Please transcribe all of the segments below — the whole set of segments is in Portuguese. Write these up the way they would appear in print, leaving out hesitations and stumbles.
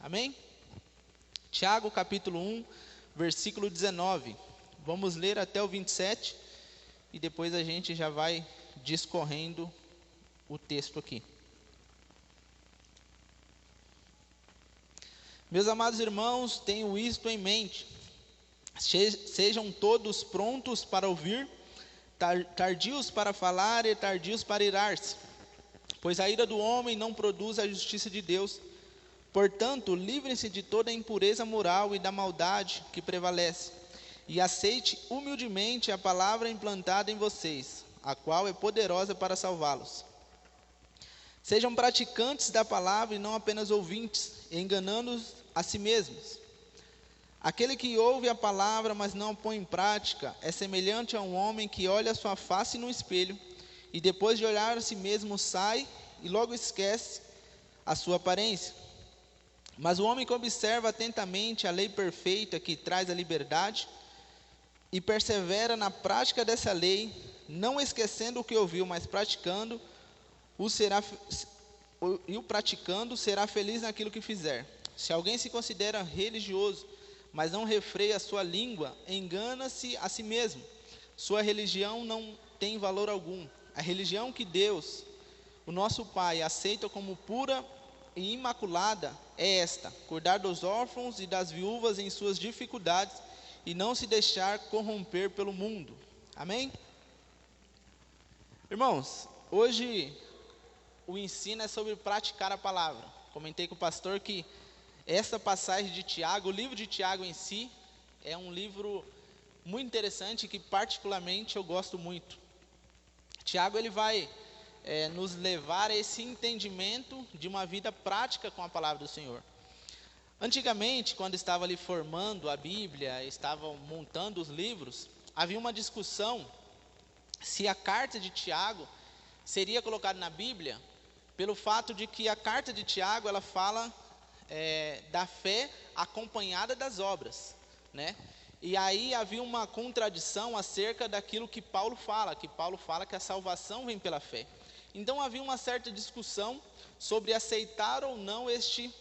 Amém? Tiago capítulo 1, versículo 19. Vamos ler até o 27 e depois a gente já vai discorrendo o texto aqui. Meus amados irmãos, tenham isto em mente. Sejam todos prontos para ouvir, tardios para falar e tardios para irar-se, pois a ira do homem não produz a justiça de Deus. Portanto, livrem-se de toda a impureza moral e da maldade que prevalece, e aceite humildemente a palavra implantada em vocês, a qual é poderosa para salvá-los. Sejam praticantes da palavra e não apenas ouvintes, enganando-os a si mesmos. Aquele que ouve a palavra, mas não a põe em prática, é semelhante a um homem que olha a sua face no espelho, e depois de olhar a si mesmo sai e logo esquece a sua aparência. Mas o homem que observa atentamente a lei perfeita que traz a liberdade, e persevera na prática dessa lei, não esquecendo o que ouviu, mas praticando, o praticando será feliz naquilo que fizer. Se alguém se considera religioso, mas não refreia a sua língua, engana-se a si mesmo. Sua religião não tem valor algum. A religião que Deus, o nosso Pai, aceita como pura e imaculada é esta: cuidar dos órfãos e das viúvas em suas dificuldades e não se deixar corromper pelo mundo. Amém? Irmãos, hoje o ensino é sobre praticar a palavra. Comentei com o pastor que essa passagem de Tiago, o livro de Tiago em si, é um livro muito interessante que particularmente eu gosto muito. Tiago ele vai nos levar a esse entendimento de uma vida prática com a palavra do Senhor. Antigamente, quando estava ali formando a Bíblia, estavam montando os livros, havia uma discussão se a carta de Tiago seria colocada na Bíblia, pelo fato de que a carta de Tiago ela fala da fé acompanhada das obras, né? E aí havia uma contradição acerca daquilo que Paulo fala que a salvação vem pela fé. Então havia uma certa discussão sobre aceitar ou não este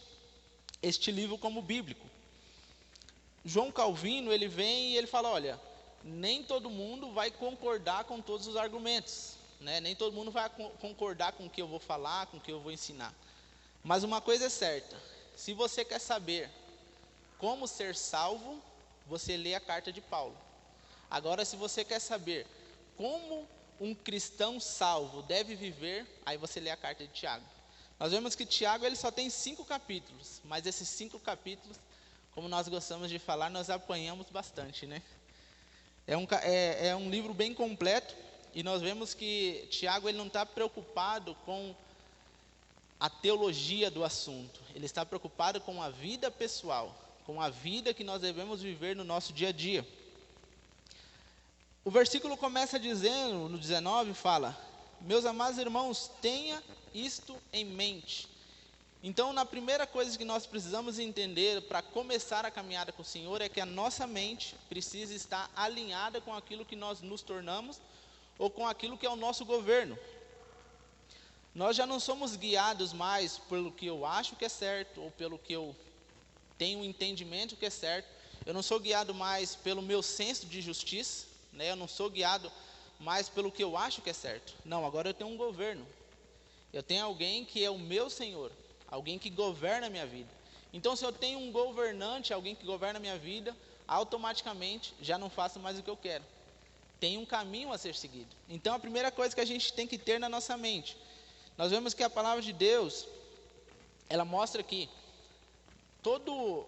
livro como bíblico. João Calvino ele vem e ele fala: olha, nem todo mundo vai concordar com todos os argumentos, né? Nem todo mundo vai concordar com o que eu vou falar, com o que eu vou ensinar. Mas uma coisa é certa: se você quer saber como ser salvo, você lê a carta de Paulo. Agora, se você quer saber como um cristão salvo deve viver, aí você lê a carta de Tiago. Nós vemos que Tiago ele só tem 5 capítulos, mas esses 5 capítulos, como nós gostamos de falar, nós apanhamos bastante, né? É um livro bem completo, e nós vemos que Tiago ele não está preocupado com a teologia do assunto, ele está preocupado com a vida pessoal, com a vida que nós devemos viver no nosso dia a dia. O versículo começa dizendo, no 19, fala: meus amados irmãos, tenha isto em mente. Então, na primeira coisa que nós precisamos entender para começar a caminhada com o Senhor é que a nossa mente precisa estar alinhada com aquilo que nós nos tornamos ou com aquilo que é o nosso governo. Nós já não somos guiados mais pelo que eu acho que é certo ou pelo que eu tenho um entendimento que é certo. Eu não sou guiado mais pelo meu senso de justiça, né? Eu não sou guiado mais pelo que eu acho que é certo. Não, agora eu tenho um governo. Eu tenho alguém que é o meu Senhor, alguém que governa a minha vida. Então, se eu tenho um governante, alguém que governa a minha vida, automaticamente já não faço mais o que eu quero. Tem um caminho a ser seguido. Então, a primeira coisa que a gente tem que ter na nossa mente, nós vemos que a palavra de Deus, ela mostra que todo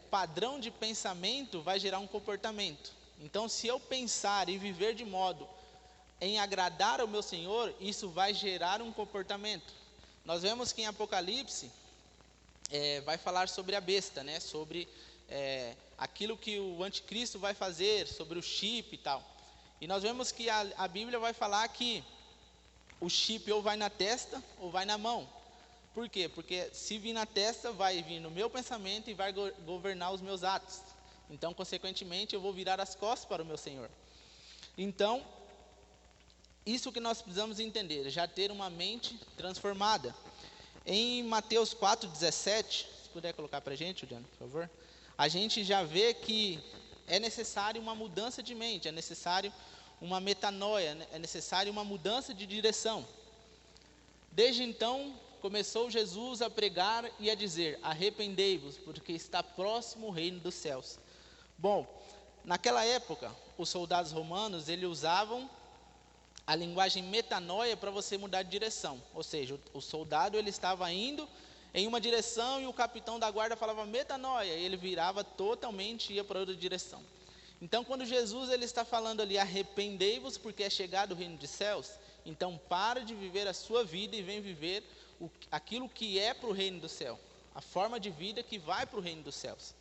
padrão de pensamento vai gerar um comportamento. Então, se eu pensar e viver de modo em agradar ao meu Senhor, isso vai gerar um comportamento. Nós vemos que em Apocalipse vai falar sobre a besta, né? Sobre aquilo que o anticristo vai fazer, sobre o chip e tal. E nós vemos que a Bíblia vai falar que o chip ou vai na testa ou vai na mão. Por quê? Porque se vir na testa, vai vir no meu pensamento e vai governar os meus atos. Então, consequentemente, eu vou virar as costas para o meu Senhor. Então, isso que nós precisamos entender, já ter uma mente transformada. Em Mateus 4,17, se puder colocar para a gente, Juliano, por favor. A gente já vê que é necessário uma mudança de mente, é necessário uma metanoia, é necessário uma mudança de direção. Desde então, começou Jesus a pregar e a dizer: arrependei-vos, porque está próximo o reino dos céus. Bom, naquela época, os soldados romanos, eles usavam a linguagem metanoia para você mudar de direção. Ou seja, o soldado ele estava indo em uma direção e o capitão da guarda falava metanoia, e ele virava totalmente e ia para outra direção. Então, quando Jesus ele está falando ali, arrependei-vos porque é chegado o reino dos céus, então para de viver a sua vida e vem viver aquilo que é para o reino do céu, a forma de vida que vai para o reino dos céus.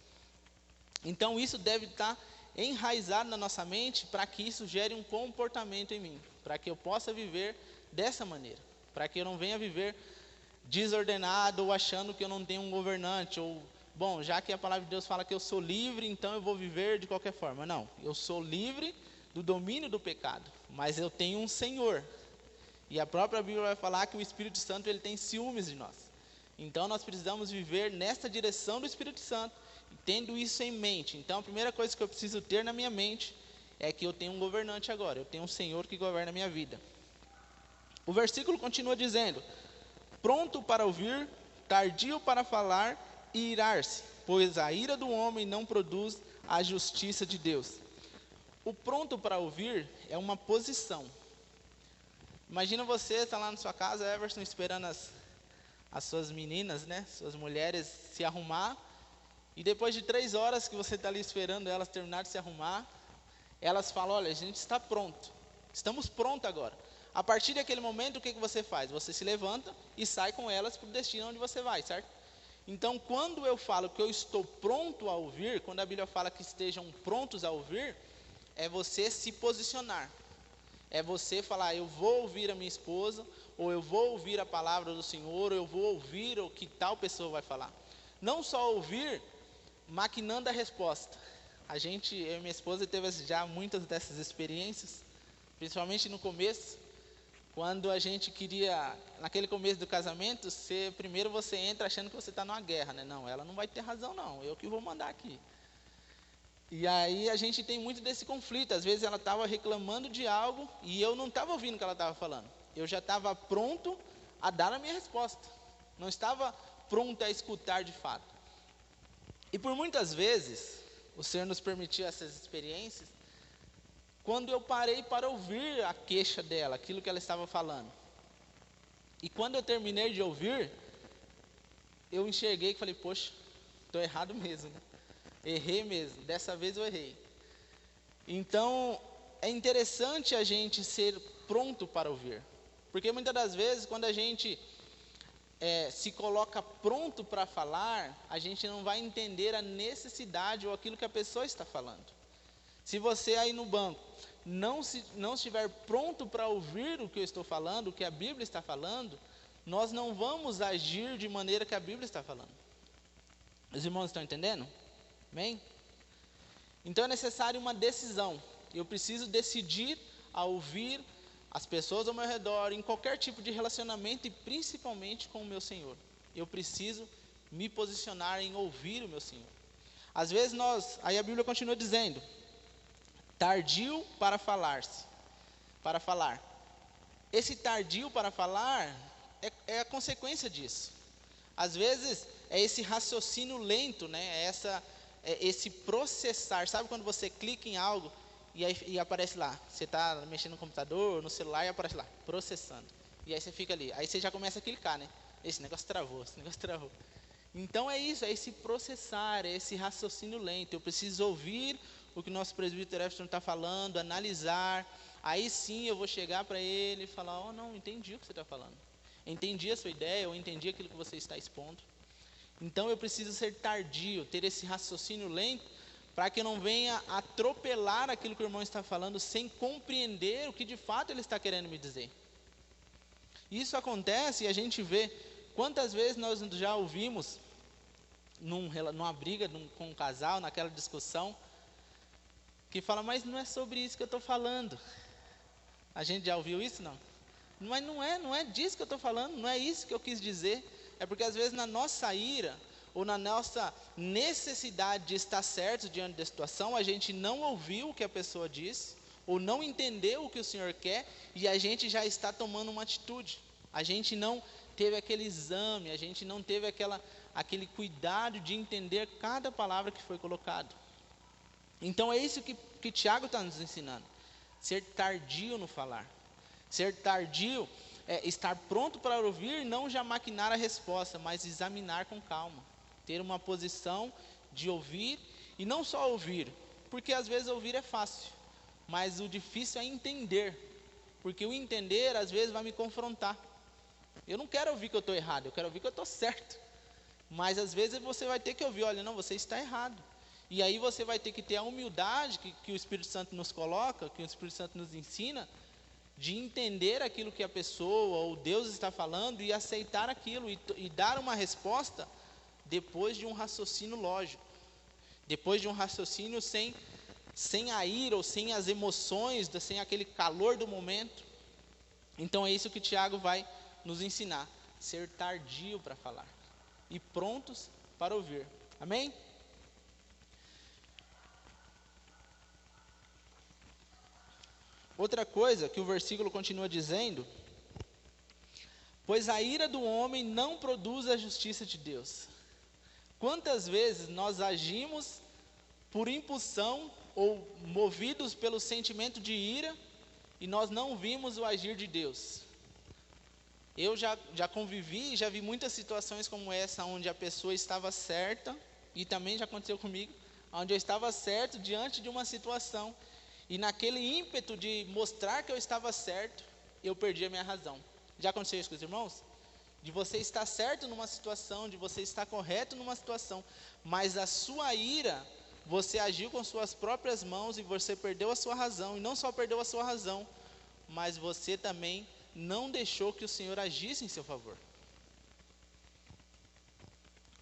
Então isso deve estar enraizado na nossa mente para que isso gere um comportamento em mim, para que eu possa viver dessa maneira, para que eu não venha viver desordenado ou achando que eu não tenho um governante, ou, bom, já que a palavra de Deus fala que eu sou livre, então eu vou viver de qualquer forma. Não, eu sou livre do domínio do pecado, mas eu tenho um Senhor, e a própria Bíblia vai falar que o Espírito Santo ele tem ciúmes de nós. Então nós precisamos viver nessa direção do Espírito Santo, tendo isso em mente. Então a primeira coisa que eu preciso ter na minha mente é que eu tenho um governante agora, eu tenho um Senhor que governa a minha vida. O versículo continua dizendo: pronto para ouvir, tardio para falar e irar-se, pois a ira do homem não produz a justiça de Deus. O pronto para ouvir é uma posição. Imagina você está lá na sua casa, Everson, esperando as suas meninas, né, suas mulheres se arrumar, e depois de 3 horas que você está ali esperando elas terminar de se arrumar, elas falam: olha, a gente está pronto, estamos prontos agora. A partir daquele momento, o que você faz? Você se levanta e sai com elas para o destino onde você vai, certo? Então, quando eu falo que eu estou pronto a ouvir, quando a Bíblia fala que estejam prontos a ouvir, é você se posicionar. É você falar: eu vou ouvir a minha esposa, ou eu vou ouvir a palavra do Senhor, ou eu vou ouvir o que tal pessoa vai falar. Não só ouvir, maquinando a resposta. Eu e minha esposa teve já muitas dessas experiências, principalmente no começo, quando a gente queria, naquele começo do casamento, primeiro você entra achando que você está numa guerra, né? Não, ela não vai ter razão não, eu que vou mandar aqui. E aí a gente tem muito desse conflito. Às vezes ela estava reclamando de algo e eu não estava ouvindo o que ela estava falando. Eu já estava pronto a dar a minha resposta, não estava pronto a escutar de fato. E por muitas vezes o Senhor nos permitiu essas experiências quando eu parei para ouvir a queixa dela, aquilo que ela estava falando. E quando eu terminei de ouvir, eu enxerguei e falei: poxa, estou errado mesmo, né? Errei mesmo, dessa vez eu errei. Então, é interessante a gente ser pronto para ouvir. Porque muitas das vezes, quando a gente se coloca pronto para falar, a gente não vai entender a necessidade ou aquilo que a pessoa está falando. Se você aí no banco não estiver pronto para ouvir o que eu estou falando, o que a Bíblia está falando, nós não vamos agir de maneira que a Bíblia está falando. Os irmãos estão entendendo? Amém? Então é necessário uma decisão. Eu preciso decidir a ouvir as pessoas ao meu redor, em qualquer tipo de relacionamento e principalmente com o meu Senhor. Eu preciso me posicionar em ouvir o meu Senhor. Às vezes aí a Bíblia continua dizendo: tardio para falar. Esse tardio para falar é a consequência disso. Às vezes é esse raciocínio lento, né? Esse processar. Sabe quando você clica em algo e aparece lá, você está mexendo no computador, no celular, e aparece lá, processando. E aí você fica ali, aí você já começa a clicar, né? Esse negócio travou. Então é isso, é esse processar, é esse raciocínio lento. Eu preciso ouvir o que o nosso presbítero Everton está falando, analisar. Aí sim eu vou chegar para ele e falar: oh não, entendi o que você está falando. Entendi a sua ideia, eu entendi aquilo que você está expondo. Então eu preciso ser tardio, ter esse raciocínio lento, para que eu não venha atropelar aquilo que o irmão está falando, sem compreender o que de fato ele está querendo me dizer. Isso acontece e a gente vê quantas vezes nós já ouvimos, numa briga com um casal, naquela discussão, que fala: mas não é sobre isso que eu estou falando. A gente já ouviu isso? Não? Mas não é disso que eu estou falando, não é isso que eu quis dizer. É porque às vezes na nossa ira, ou na nossa necessidade de estar certo diante da situação, a gente não ouviu o que a pessoa disse, ou não entendeu o que o Senhor quer, e a gente já está tomando uma atitude. A gente não teve aquele exame, a gente não teve aquele cuidado de entender cada palavra que foi colocado. Então é isso que Tiago está nos ensinando. Ser tardio no falar. Ser tardio é estar pronto para ouvir, não já maquinar a resposta, mas examinar com calma. Ter uma posição de ouvir, e não só ouvir, porque às vezes ouvir é fácil, mas o difícil é entender, porque o entender às vezes vai me confrontar. Eu não quero ouvir que eu estou errado, eu quero ouvir que eu estou certo. Mas às vezes você vai ter que ouvir, olha, não, você está errado. E aí você vai ter que ter a humildade que o Espírito Santo nos coloca, que o Espírito Santo nos ensina, de entender aquilo que a pessoa ou Deus está falando e aceitar aquilo e dar uma resposta depois de um raciocínio lógico. Depois de um raciocínio sem a ira ou sem as emoções, sem aquele calor do momento. Então é isso que Tiago vai nos ensinar, ser tardio para falar e prontos para ouvir. Amém? Outra coisa que o versículo continua dizendo: pois a ira do homem não produz a justiça de Deus. Quantas vezes nós agimos por impulsão ou movidos pelo sentimento de ira e nós não vimos o agir de Deus? Eu já convivi, já vi muitas situações como essa, onde a pessoa estava certa, e também já aconteceu comigo, onde eu estava certo diante de uma situação, e naquele ímpeto de mostrar que eu estava certo, eu perdi a minha razão. Já aconteceu isso com os irmãos? De você estar certo numa situação, de você estar correto numa situação, mas a sua ira, você agiu com suas próprias mãos e você perdeu a sua razão, e não só perdeu a sua razão, mas você também não deixou que o Senhor agisse em seu favor.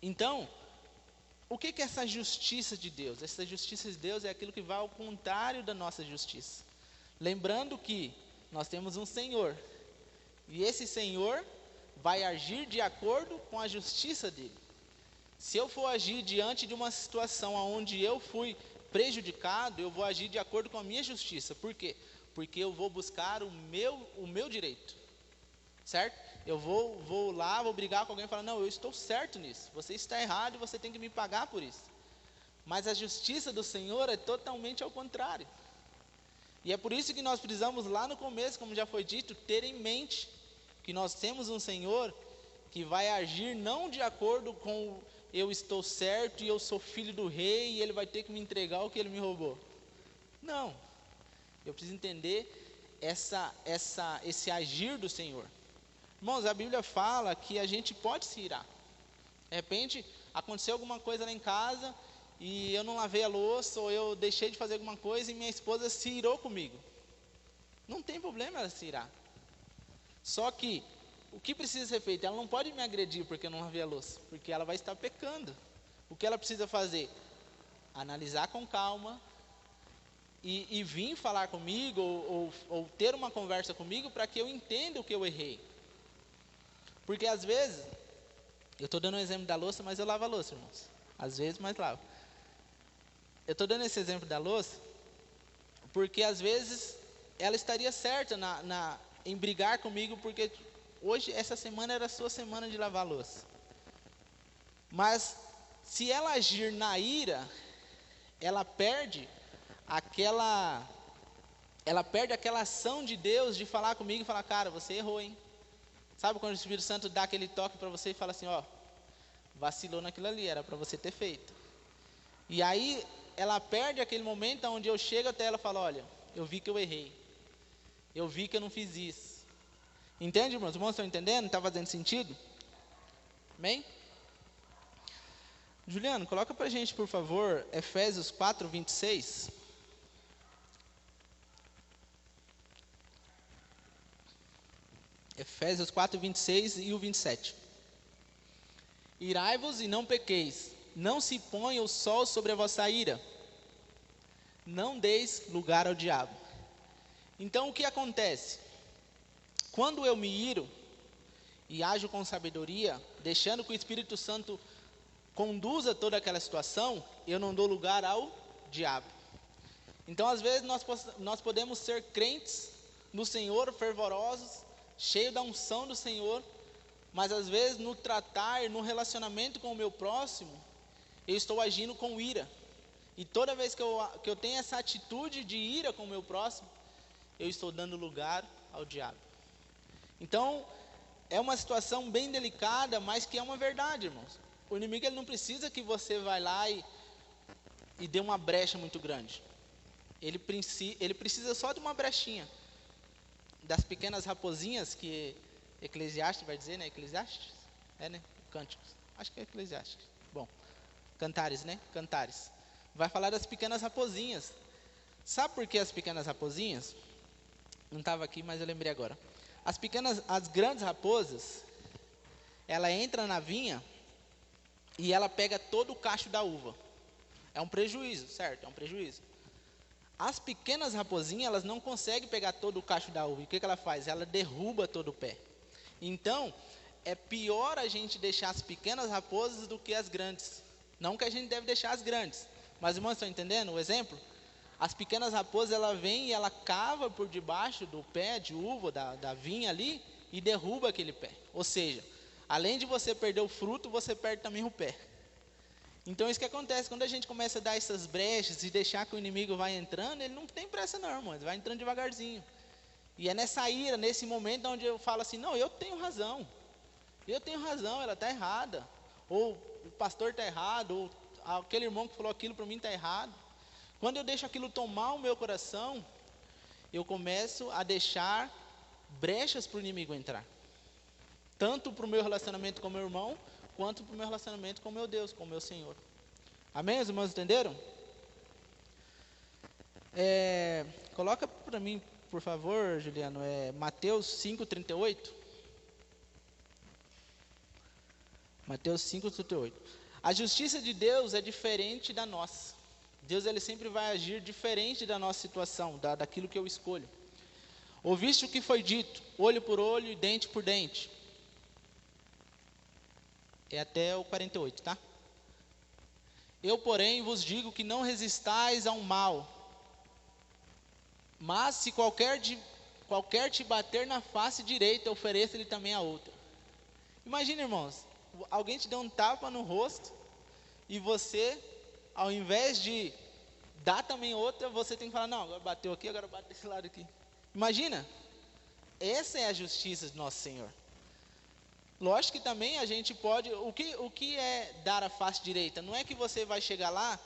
Então, o que é essa justiça de Deus? Essa justiça de Deus é aquilo que vai ao contrário da nossa justiça. Lembrando que nós temos um Senhor, e esse Senhor vai agir de acordo com a justiça dele. Se eu for agir diante de uma situação onde eu fui prejudicado, eu vou agir de acordo com a minha justiça. Por quê? Porque eu vou buscar o meu direito, certo? Eu vou lá, vou brigar com alguém e falar, não, eu estou certo nisso, você está errado e você tem que me pagar por isso. Mas a justiça do Senhor é totalmente ao contrário. E é por isso que nós precisamos lá no começo, como já foi dito, ter em mente que nós temos um Senhor que vai agir não de acordo com eu estou certo e eu sou filho do rei e ele vai ter que me entregar o que ele me roubou. Não. Eu preciso entender esse agir do Senhor. Irmãos, a Bíblia fala que a gente pode se irar. De repente, aconteceu alguma coisa lá em casa e eu não lavei a louça, ou eu deixei de fazer alguma coisa e minha esposa se irou comigo. Não tem problema ela se irar. Só que, o que precisa ser feito? Ela não pode me agredir porque eu não lavei a louça, porque ela vai estar pecando. O que ela precisa fazer? Analisar com calma, e vir falar comigo, ou ter uma conversa comigo, para que eu entenda o que eu errei. Porque às vezes, eu estou dando um exemplo da louça, mas eu lavo a louça, irmãos. Às vezes, mas lavo. Eu estou dando esse exemplo da louça, porque às vezes, ela estaria certa em brigar comigo, porque hoje, essa semana era a sua semana de lavar a louça. Mas, se ela agir na ira, ela perde aquela ação de Deus de falar comigo e falar, cara, você errou, hein? Sabe quando o Espírito Santo dá aquele toque para você e fala assim, ó, vacilou naquilo ali, era para você ter feito. E aí, ela perde aquele momento onde eu chego até ela e falo, olha, eu vi que eu errei. Eu vi que eu não fiz isso. Entende, irmãos? Os irmãos estão entendendo? Está fazendo sentido? Amém? Juliano, coloca para a gente, por favor, Efésios 4, 26. Efésios 4, 26 e o 27. Irai-vos e não pequeis, não se ponha o sol sobre a vossa ira, não deis lugar ao diabo. Então o que acontece? Quando eu me iro e ajo com sabedoria, deixando que o Espírito Santo conduza toda aquela situação, eu não dou lugar ao diabo. Então, às vezes, nós podemos ser crentes no Senhor, fervorosos, cheios da unção do Senhor, mas às vezes no tratar, no relacionamento com o meu próximo, eu estou agindo com ira. E toda vez que eu tenho essa atitude de ira com o meu próximo, eu estou dando lugar ao diabo. Então, é uma situação bem delicada, mas que é uma verdade, irmãos. O inimigo ele não precisa que você vá lá e dê uma brecha muito grande. Ele precisa só de uma brechinha. Das pequenas raposinhas que Eclesiastes vai dizer, né? Eclesiastes? É, né? Cânticos. Acho que é Eclesiastes. Bom, Cantares, né? Cantares. Vai falar das pequenas raposinhas. Sabe por que as pequenas raposinhas? Não estava aqui, mas eu lembrei agora. As grandes raposas, ela entra na vinha e ela pega todo o cacho da uva. É um prejuízo, certo? É um prejuízo. As pequenas raposinhas, elas não conseguem pegar todo o cacho da uva. E o que ela faz? Ela derruba todo o pé. Então, é pior a gente deixar as pequenas raposas do que as grandes. Não que a gente deve deixar as grandes. Mas, irmãos, estão entendendo o exemplo? As pequenas raposas, ela vem e ela cava por debaixo do pé de uva, da vinha ali, e derruba aquele pé. Ou seja, além de você perder o fruto, você perde também o pé. Então, isso que acontece, quando a gente começa a dar essas brechas e deixar que o inimigo vai entrando, ele não tem pressa não, irmão, ele vai entrando devagarzinho. E é nessa ira, nesse momento onde eu falo assim, não, eu tenho razão, ela está errada. Ou o pastor está errado, ou aquele irmão que falou aquilo para mim está errado. Quando eu deixo aquilo tomar o meu coração, eu começo a deixar brechas para o inimigo entrar. Tanto para o meu relacionamento com o meu irmão, quanto para o meu relacionamento com o meu Deus, com o meu Senhor. Amém? Os irmãos entenderam? Coloca para mim, por favor, Juliano, Mateus 5,38. Mateus 5,38. A justiça de Deus é diferente da nossa. Deus ele sempre vai agir diferente da nossa situação, daquilo que eu escolho. Ouviste o que foi dito, olho por olho e dente por dente. É até o 48, tá? Eu, porém, vos digo que não resistais ao mal. Mas se qualquer te bater na face direita, ofereça-lhe também a outra. Imagina, irmãos, alguém te deu um tapa no rosto e você, ao invés de dar também outra, você tem que falar, não, agora bateu aqui, agora bate desse lado aqui. Imagina, essa é a justiça do nosso Senhor. Lógico que também a gente pode, o que é dar a face direita? Não é que você vai chegar lá,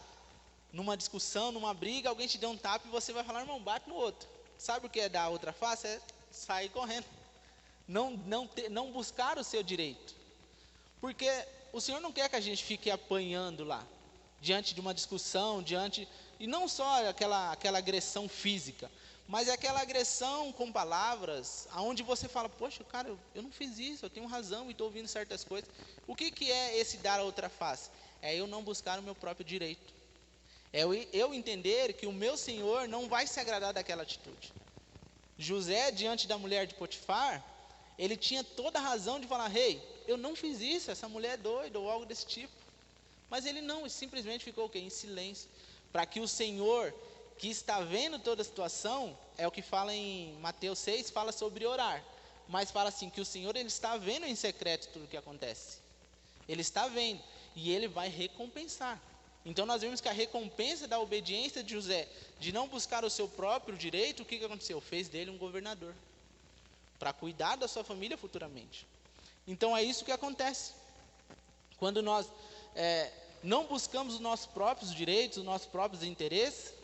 numa discussão, numa briga, alguém te deu um tapa e você vai falar, irmão, bate no outro. Sabe o que é dar a outra face? É sair correndo. Não buscar o seu direito. Porque o Senhor não quer que a gente fique apanhando lá, diante de uma discussão, e não só aquela agressão física, mas é aquela agressão com palavras, aonde você fala, poxa, cara, eu não fiz isso, eu tenho razão e estou ouvindo certas coisas. O que é esse dar a outra face? É eu não buscar o meu próprio direito. É eu entender que o meu Senhor não vai se agradar daquela atitude. José, diante da mulher de Potifar, ele tinha toda a razão de falar, rei, eu não fiz isso, essa mulher é doida, ou algo desse tipo. Mas ele não, simplesmente ficou o quê? Em silêncio. Para que o Senhor, que está vendo toda a situação, é o que fala em Mateus 6, fala sobre orar. Mas fala assim, que o Senhor ele está vendo em secreto tudo o que acontece. Ele está vendo, e ele vai recompensar. Então nós vemos que a recompensa da obediência de José, de não buscar o seu próprio direito, o que aconteceu? Fez dele um governador, para cuidar da sua família futuramente. Então é isso que acontece. Quando nós não buscamos os nossos próprios direitos, os nossos próprios interesses,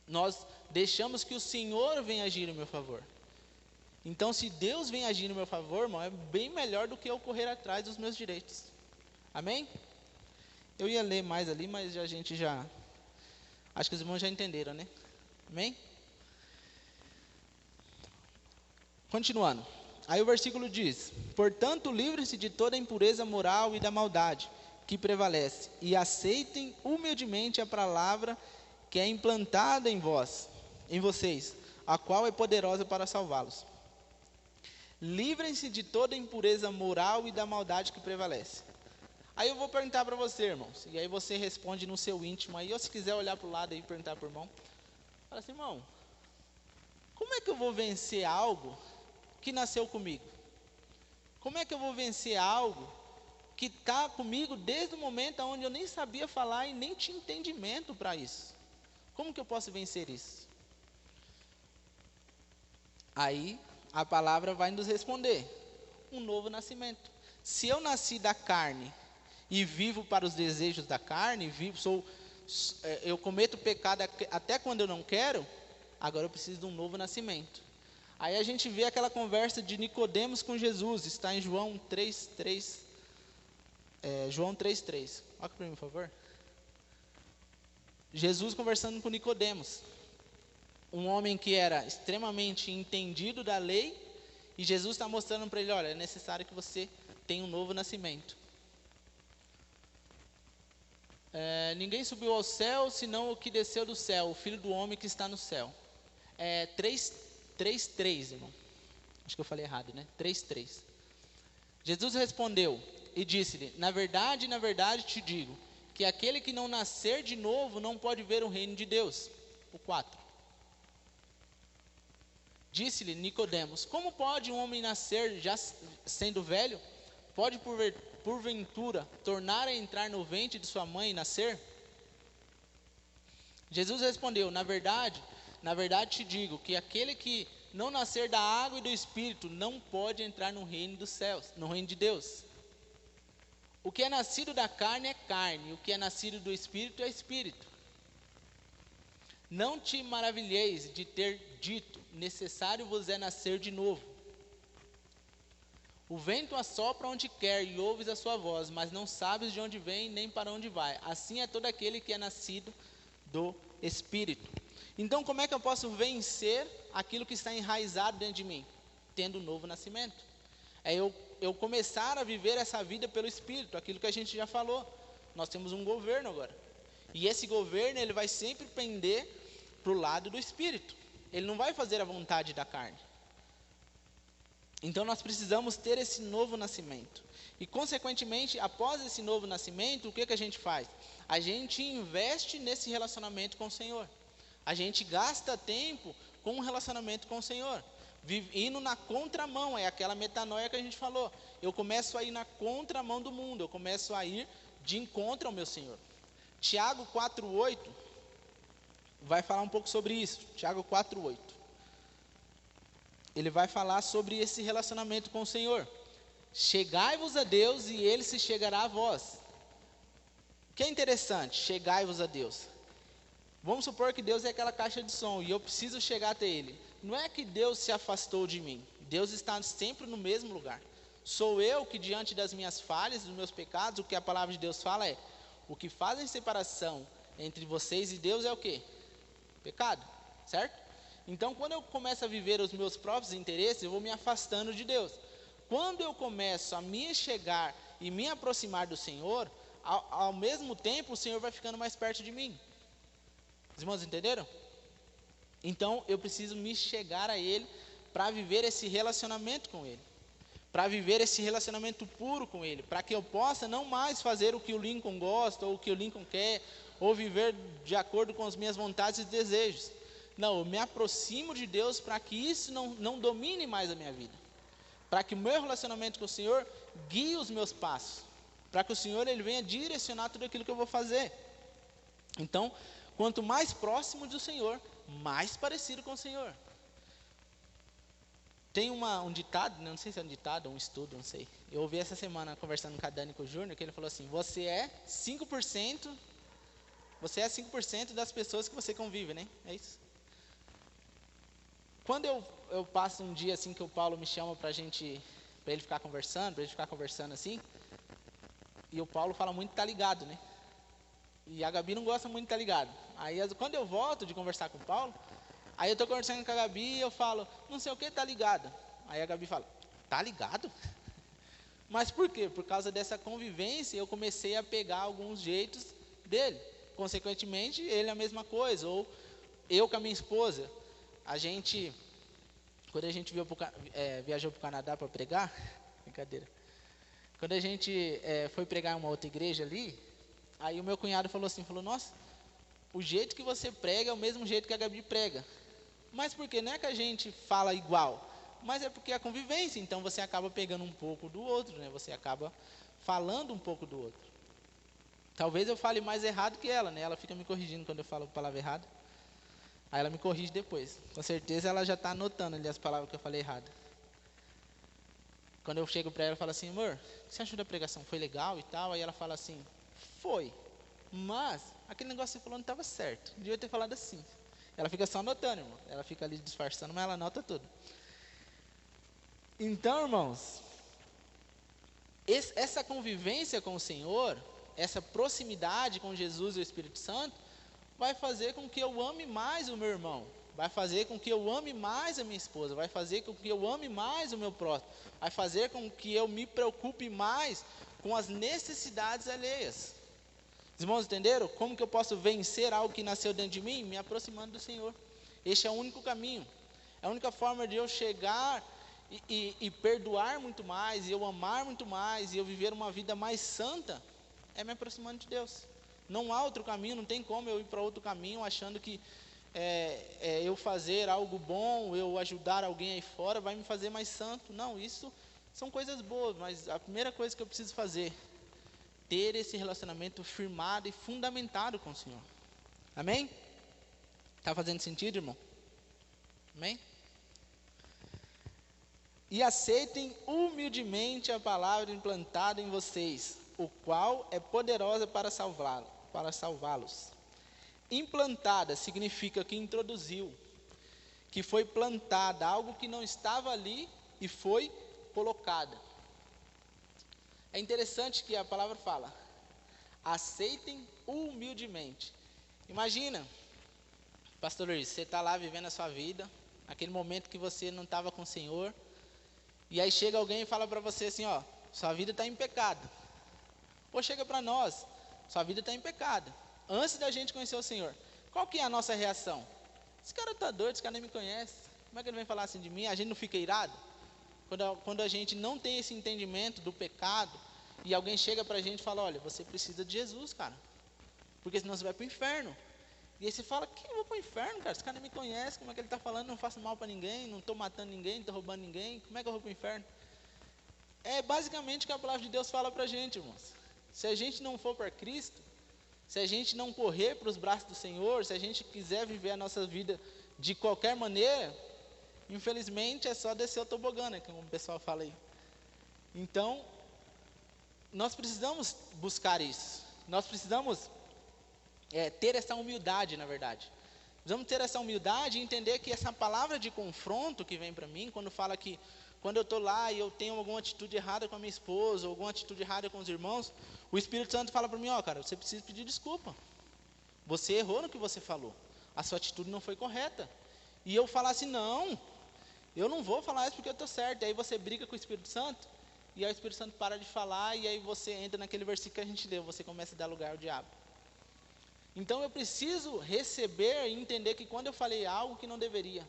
nós deixamos que o Senhor venha agir em meu favor. Então, se Deus vem agir no meu favor, irmão, é bem melhor do que eu correr atrás dos meus direitos. Amém? Eu ia ler mais ali, mas a gente já... Acho que os irmãos já entenderam, né? Amém? Continuando. Aí o versículo diz, portanto, livrem-se de toda a impureza moral e da maldade que prevalece, e aceitem humildemente a palavra que é implantada em vocês, a qual é poderosa para salvá-los. Livrem-se de toda a impureza moral e da maldade que prevalece. Aí eu vou perguntar para você, irmãos, e aí você responde no seu íntimo aí, ou se quiser olhar para o lado aí e perguntar para o irmão. Fala assim, irmão, como é que eu vou vencer algo que nasceu comigo? Como é que eu vou vencer algo que está comigo desde o momento onde eu nem sabia falar e nem tinha entendimento para isso? Como que eu posso vencer isso? Aí a palavra vai nos responder: um novo nascimento. Se eu nasci da carne e vivo para os desejos da carne, eu cometo pecado até quando eu não quero, agora eu preciso de um novo nascimento. Aí a gente vê aquela conversa de Nicodemos com Jesus, está em João 3:3. João 3:3. Olha para mim, por favor. Jesus conversando com Nicodemos, um homem que era extremamente entendido da lei, e Jesus está mostrando para ele: olha, é necessário que você tenha um novo nascimento. Ninguém subiu ao céu, senão o que desceu do céu, o Filho do Homem que está no céu. 3:3, irmão. Acho que eu falei errado, né? 3:3. Jesus respondeu e disse-lhe: na verdade te digo, que aquele que não nascer de novo não pode ver o reino de Deus. O 4. Disse-lhe Nicodemos: como pode um homem nascer já sendo velho? Pode porventura tornar a entrar no ventre de sua mãe e nascer? Jesus respondeu: na verdade te digo, que aquele que não nascer da água e do Espírito não pode entrar no reino dos céus, no reino de Deus. O que é nascido da carne é carne, o que é nascido do Espírito é Espírito. Não te maravilheis de ter dito: necessário vos é nascer de novo. O vento assopra onde quer e ouves a sua voz, mas não sabes de onde vem nem para onde vai. Assim é todo aquele que é nascido do Espírito. Então, como é que eu posso vencer aquilo que está enraizado dentro de mim? Tendo um novo nascimento. É eu começar a viver essa vida pelo Espírito, aquilo que a gente já falou. Nós temos um governo agora. E esse governo, ele vai sempre pender para o lado do Espírito. Ele não vai fazer a vontade da carne. Então nós precisamos ter esse novo nascimento. E consequentemente, após esse novo nascimento, o que a gente faz? A gente investe nesse relacionamento com o Senhor. A gente gasta tempo com um relacionamento com o Senhor. Indo na contramão, é aquela metanoia que a gente falou. Eu começo a ir na contramão do mundo, eu começo a ir de encontro ao meu Senhor. Tiago 4:8 vai falar um pouco sobre isso. Tiago 4:8. Ele vai falar sobre esse relacionamento com o Senhor. Chegai-vos a Deus e Ele se chegará a vós. O que é interessante, chegai-vos a Deus. Vamos supor que Deus é aquela caixa de som e eu preciso chegar até Ele. Não é que Deus se afastou de mim. Deus está sempre no mesmo lugar. Sou eu que, diante das minhas falhas, dos meus pecados, o que a palavra de Deus fala é: o que fazem separação entre vocês e Deus é o quê? Pecado, certo? Então, quando eu começo a viver os meus próprios interesses, eu vou me afastando de Deus. Quando eu começo a me chegar e me aproximar do Senhor, ao mesmo tempo o Senhor vai ficando mais perto de mim. Os irmãos entenderam? Então, eu preciso me chegar a Ele para viver esse relacionamento com Ele. Para viver esse relacionamento puro com Ele. Para que eu possa não mais fazer o que o Lincoln gosta, ou o que o Lincoln quer, ou viver de acordo com as minhas vontades e desejos. Não, eu me aproximo de Deus para que isso não domine mais a minha vida. Para que o meu relacionamento com o Senhor guie os meus passos. Para que o Senhor ele venha direcionar tudo aquilo que eu vou fazer. Então, quanto mais próximo do Senhor, mais parecido com o Senhor. Tem um ditado, não sei se é um ditado ou um estudo, não sei. Eu ouvi essa semana conversando com a Dani e com o Júnior, que ele falou assim: você é 5% das pessoas que você convive, né? É isso. Quando eu passo um dia assim que o Paulo me chama para ele ficar conversando assim, e o Paulo fala muito tá ligado, né? E a Gabi não gosta muito de tá ligado. Aí quando eu volto de conversar com o Paulo, aí eu tô conversando com a Gabi e eu falo, não sei o que, tá ligado. Aí a Gabi fala, tá ligado? Mas por quê? Por causa dessa convivência eu comecei a pegar alguns jeitos dele. Consequentemente, ele a mesma coisa. Ou eu com a minha esposa. Quando a gente viajou para o Canadá para pregar, brincadeira. Quando a gente foi pregar em uma outra igreja ali, aí o meu cunhado falou assim, nossa, o jeito que você prega é o mesmo jeito que a Gabi prega. Mas por quê? Não é que a gente fala igual, mas é porque a convivência, então você acaba pegando um pouco do outro, né? Você acaba falando um pouco do outro. Talvez eu fale mais errado que ela, né? Ela fica me corrigindo quando eu falo a palavra errada. Aí ela me corrige depois. Com certeza ela já está anotando ali as palavras que eu falei errado. Quando eu chego para ela, eu falo assim, amor, o que você achou da pregação? Foi legal e tal? Aí ela fala assim, foi, mas aquele negócio que você falou não estava certo. Devia ter falado assim. Ela fica só anotando, irmão. Ela fica ali disfarçando, mas ela anota tudo. Então, irmãos, essa convivência com o Senhor, essa proximidade com Jesus e o Espírito Santo, vai fazer com que eu ame mais o meu irmão, vai fazer com que eu ame mais a minha esposa, vai fazer com que eu ame mais o meu próximo, vai fazer com que eu me preocupe mais com as necessidades alheias. Os irmãos entenderam? Como que eu posso vencer algo que nasceu dentro de mim? Me aproximando do Senhor. Este é o único caminho. É a única forma de eu chegar e perdoar muito mais, e eu amar muito mais, e eu viver uma vida mais santa, é me aproximando de Deus. Não há outro caminho, não tem como eu ir para outro caminho achando que eu fazer algo bom, eu ajudar alguém aí fora vai me fazer mais santo. Não, isso são coisas boas, mas a primeira coisa que eu preciso fazer, ter esse relacionamento firmado e fundamentado com o Senhor. Amém? Está fazendo sentido, irmão? Amém? E aceitem humildemente a palavra implantada em vocês, o qual é poderosa para salvá-los. Implantada significa que introduziu, que foi plantada, algo que não estava ali e foi colocada. É interessante que a palavra fala, aceitem humildemente. Imagina, pastor Luiz, você está lá vivendo a sua vida, aquele momento que você não estava com o Senhor, e aí chega alguém e fala para você assim, ó, sua vida está em pecado. Ou chega para nós, sua vida está em pecado. Antes da gente conhecer o Senhor, qual que é a nossa reação? Esse cara está doido, esse cara nem me conhece. Como é que ele vem falar assim de mim? A gente não fica irado? Quando a gente não tem esse entendimento do pecado, e alguém chega para a gente e fala, olha, você precisa de Jesus, cara, porque senão você vai para o inferno. E aí você fala, que eu vou para o inferno, cara? Esse cara nem me conhece, como é que ele está falando? Não faço mal para ninguém, não estou matando ninguém, não estou roubando ninguém, como é que eu vou para o inferno? É basicamente o que a palavra de Deus fala para a gente, irmãos. Se a gente não for para Cristo, se a gente não correr para os braços do Senhor, se a gente quiser viver a nossa vida de qualquer maneira, infelizmente é só descer o tobogã, né, como o pessoal fala aí. Então, nós precisamos buscar isso. Nós precisamos ter essa humildade, na verdade. Precisamos ter essa humildade e entender que essa palavra de confronto que vem para mim, quando fala que quando eu estou lá e eu tenho alguma atitude errada com a minha esposa, ou alguma atitude errada com os irmãos, o Espírito Santo fala para mim, ó, cara, você precisa pedir desculpa. Você errou no que você falou. A sua atitude não foi correta. E eu falar assim, não, eu não vou falar isso porque eu estou certo. E aí você briga com o Espírito Santo, e aí o Espírito Santo para de falar, e aí você entra naquele versículo que a gente leu, você começa a dar lugar ao diabo. Então eu preciso receber e entender que quando eu falei algo que não deveria,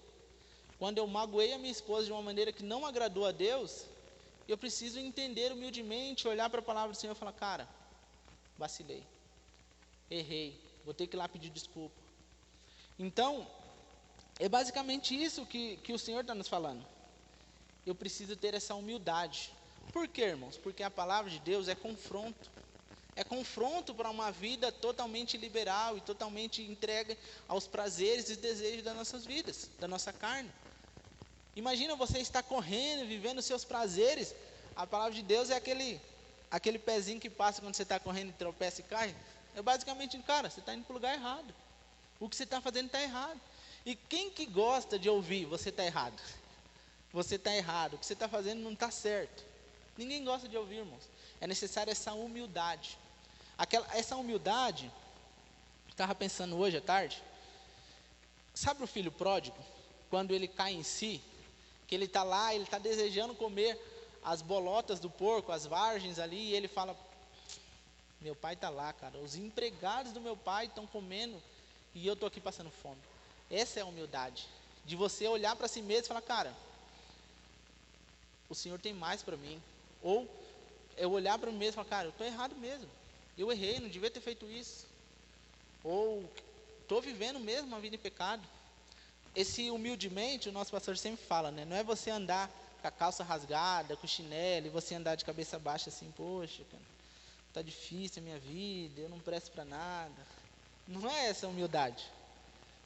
quando eu magoei a minha esposa de uma maneira que não agradou a Deus, eu preciso entender humildemente, olhar para a palavra do Senhor e falar, cara, vacilei, errei, vou ter que ir lá pedir desculpa. Então, é basicamente isso que o Senhor está nos falando. Eu preciso ter essa humildade. Por quê, irmãos? Porque a palavra de Deus é confronto. É confronto para uma vida totalmente liberal e totalmente entregue aos prazeres e desejos das nossas vidas, da nossa carne. Imagina você estar correndo, vivendo os seus prazeres. A palavra de Deus é aquele pezinho que passa quando você está correndo e tropeça e cai. É basicamente, cara, você está indo para o lugar errado. O que você está fazendo está errado. E quem que gosta de ouvir, você está errado? Você está errado, o que você está fazendo não está certo. Ninguém gosta de ouvir, irmãos. É necessária essa humildade. Essa humildade, estava pensando hoje à tarde, sabe o filho pródigo? Quando ele cai em si, que ele está lá, ele está desejando comer as bolotas do porco, as vargens ali, e ele fala, meu pai está lá, cara, os empregados do meu pai estão comendo, e eu estou aqui passando fome. Essa é a humildade, de você olhar para si mesmo e falar, cara, o Senhor tem mais para mim, ou eu olhar para mim mesmo e falar, cara, eu estou errado mesmo. Eu errei, não devia ter feito isso. Ou estou vivendo mesmo uma vida em pecado. Esse humildemente, o nosso pastor sempre fala, né? Não é você andar com a calça rasgada, com o chinelo, e você andar de cabeça baixa assim, poxa, cara, tá difícil a minha vida, eu não presto para nada. Não é essa humildade.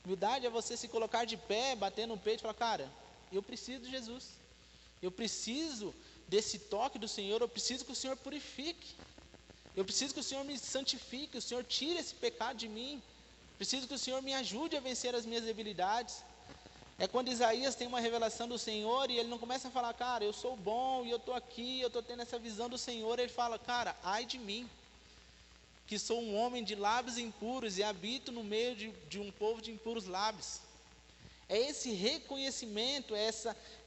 Humildade é você se colocar de pé, bater no peito e falar, cara, eu preciso de Jesus. Eu preciso desse toque do Senhor, eu preciso que o Senhor purifique. Eu preciso que o Senhor me santifique, o Senhor tire esse pecado de mim. Preciso que o Senhor me ajude a vencer as minhas debilidades. É quando Isaías tem uma revelação do Senhor e ele não começa a falar, cara, eu sou bom e eu estou aqui, eu estou tendo essa visão do Senhor. Ele fala, cara, ai de mim, que sou um homem de lábios impuros e habito no meio de um povo de impuros lábios. É esse reconhecimento,